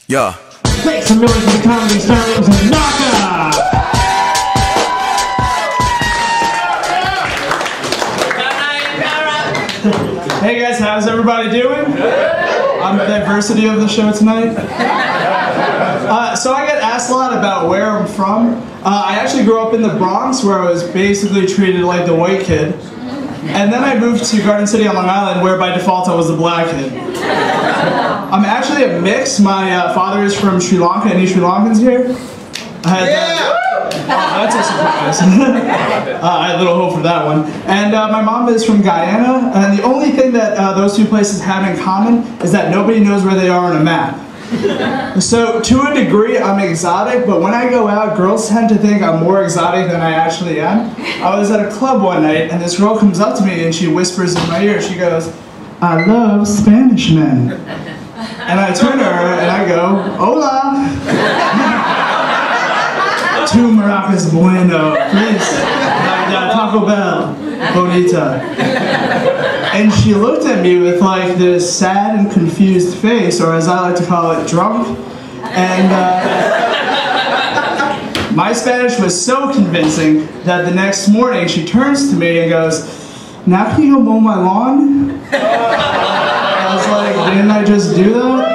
Yeah. Make some noise for the comedy stars of Naka! Hey guys, how's everybody doing? On the diversity of the show tonight. So I get asked a lot about where I'm from. I actually grew up in the Bronx, where I was basically treated like the white kid. And then I moved to Garden City on Long Island, where by default I was the black kid. I'm actually a mix. My father is from Sri Lanka. Any Sri Lankans here? That's a surprise. I had little hope for that one. And my mom is from Guyana, and the only thing that those two places have in common is that nobody knows where they are on a map. So to a degree, I'm exotic, but when I go out, girls tend to think I'm more exotic than I actually am. I was at a club one night, and this girl comes up to me and she whispers in my ear, she goes, "I love Spanish men." And I turn to her and I go, "Hola." Two maracas bueno, please. Taco Bell, bonita. And she looked at me with like this sad and confused face, or as I like to call it, drunk. And my Spanish was so convincing that the next morning she turns to me and goes, "Now can you go mow my lawn?" I was like, didn't I just do that?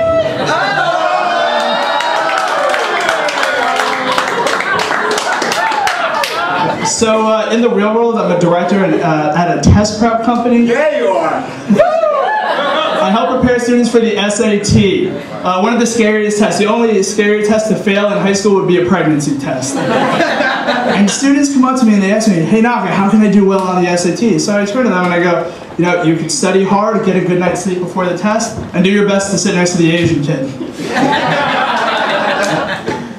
So in the real world, I'm a director at a test prep company. Yeah, you are. I help prepare students for the SAT, one of the scariest tests. The only scary test to fail in high school would be a pregnancy test. And students come up to me and they ask me, "Hey Naka, how can I do well on the SAT?" So I turn to them and I go, you know, you can study hard, get a good night's sleep before the test, and do your best to sit next to the Asian kid.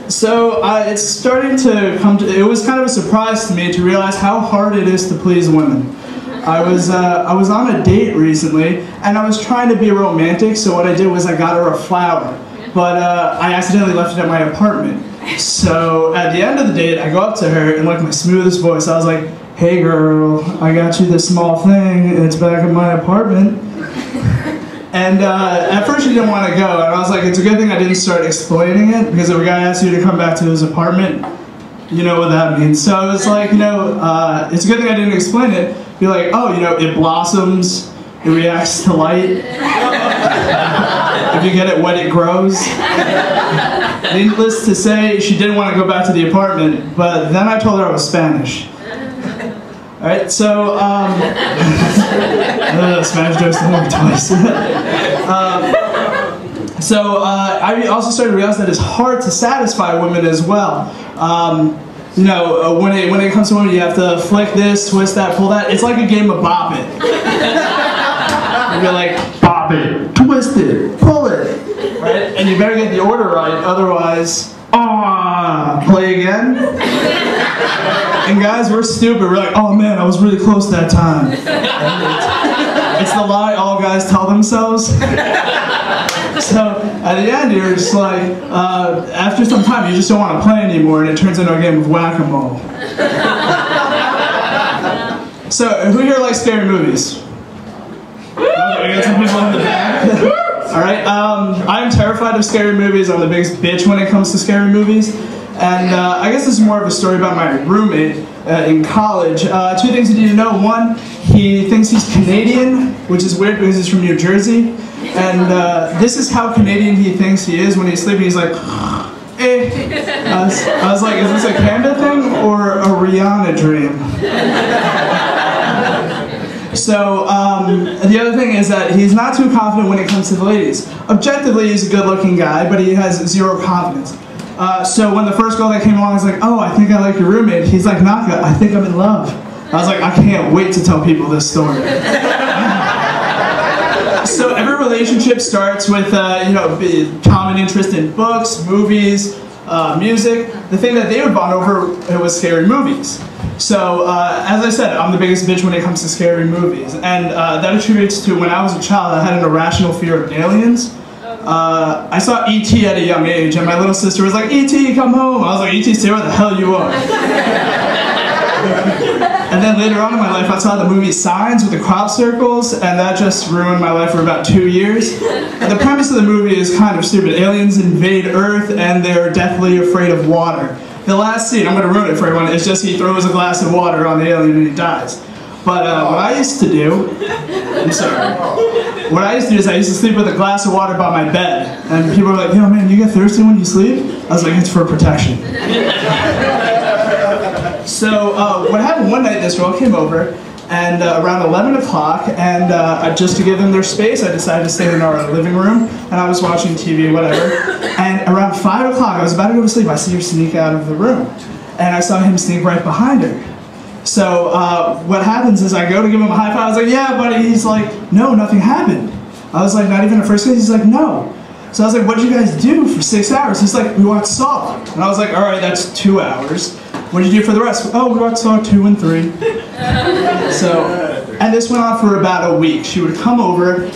So it's starting to come to, it was kind of a surprise to me to realize how hard it is to please women. I was on a date recently, and I was trying to be romantic, so what I did was I got her a flower, but I accidentally left it at my apartment. So at the end of the date, I go up to her, and like my smoothest voice, I was like, "Hey girl, I got you this small thing, and it's back in my apartment." And at first she didn't want to go, and I was like, it's a good thing I didn't start explaining it, because if a guy asks you to come back to his apartment, you know what that means. So I was like, you know, it's a good thing I didn't explain it. Be like, oh, you know, it blossoms, it reacts to light. If you get it wet, it grows. Needless to say, she didn't want to go back to the apartment, but then I told her I was Spanish. Alright, so, Spanish jokes don't work twice. I also started to realize that it's hard to satisfy women as well. You know, when it comes to women, you have to flick this, twist that, pull that. It's like a game of bop it. You're like, bop it, twist it, pull it, right? And you better get the order right, otherwise, play again. And guys, we're stupid. We're like, oh man, I was really close that time. It's the lie all guys tell themselves. So at the end, you're just like, after some time, you just don't want to play anymore, and it turns into a game of whack-a-mole. So who here likes scary movies? Okay, I got some people in the back. All right, I'm terrified of scary movies. I'm the biggest bitch when it comes to scary movies. And I guess this is more of a story about my roommate in college. Two things you need to know. One, he thinks he's Canadian, which is weird because he's from New Jersey. And this is how Canadian he thinks he is when he's sleeping. He's like, eh. I was like, is this a Canada thing or a Rihanna dream? So the other thing is that he's not too confident when it comes to the ladies. Objectively, he's a good-looking guy, but he has zero confidence. So when the first girl that came along was like, "Oh, I think I like your roommate," he's like, "Naka, I think I'm in love." I was like, I can't wait to tell people this story. So every relationship starts with, you know, common interest in books, movies, music. The thing that they would bond over was scary movies. So as I said, I'm the biggest bitch when it comes to scary movies. And that attributes to when I was a child, I had an irrational fear of aliens. I saw E.T. at a young age, and my little sister was like, "E.T., come home." I was like, "E.T., stay where the hell you are." And then later on in my life, I saw the movie Signs with the crop circles, and that just ruined my life for about 2 years. And the premise of the movie is kind of stupid. Aliens invade Earth, and they're deathly afraid of water. The last scene, I'm going to ruin it for everyone, is just he throws a glass of water on the alien and he dies. But what I used to do, I'm sorry, what I used to do is I used to sleep with a glass of water by my bed. And people were like, yo man, you get thirsty when you sleep? I was like, it's for protection. So what happened one night, this girl came over, and around 11 o'clock, and just to give them their space, I decided to stay in our living room, and I was watching TV, whatever. And around 5 o'clock, I was about to go to sleep, I see her sneak out of the room. And I saw him sneak right behind her. So what happens is I go to give him a high five, I was like, yeah, buddy. He's like, no, nothing happened. I was like, not even a first kiss? He's like, no. So I was like, what'd you guys do for 6 hours? He's like, we watched Saw. And I was like, all right, that's 2 hours. What did you do for the rest? Oh, we watched Saw 2 and 3. So, and this went on for about a week. She would come over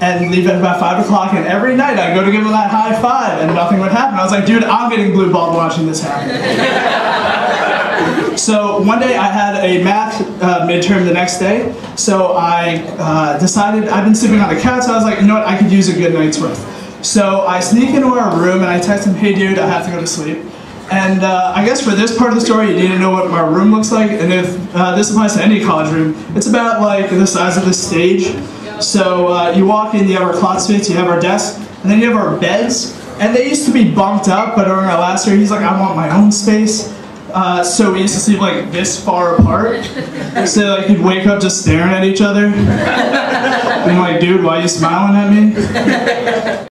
and leave at about 5 o'clock, and every night I'd go to give her that high five, and nothing would happen. I was like, dude, I'm getting blue balled watching this happen. So one day I had a math midterm the next day, so I decided, I've been sleeping on the couch, so I was like, you know what, I could use a good night's rest. So I sneak into our room and I text him, hey dude, I have to go to sleep. And I guess for this part of the story, you need to know what my room looks like, and if this applies to any college room, it's about like the size of this stage. So you walk in, you have our closet space, you have our desk, and then you have our beds, and they used to be bumped up, but during our last year, he's like, I want my own space. So we used to sleep like this far apart. So like you'd wake up just staring at each other. Being like, dude, why are you smiling at me?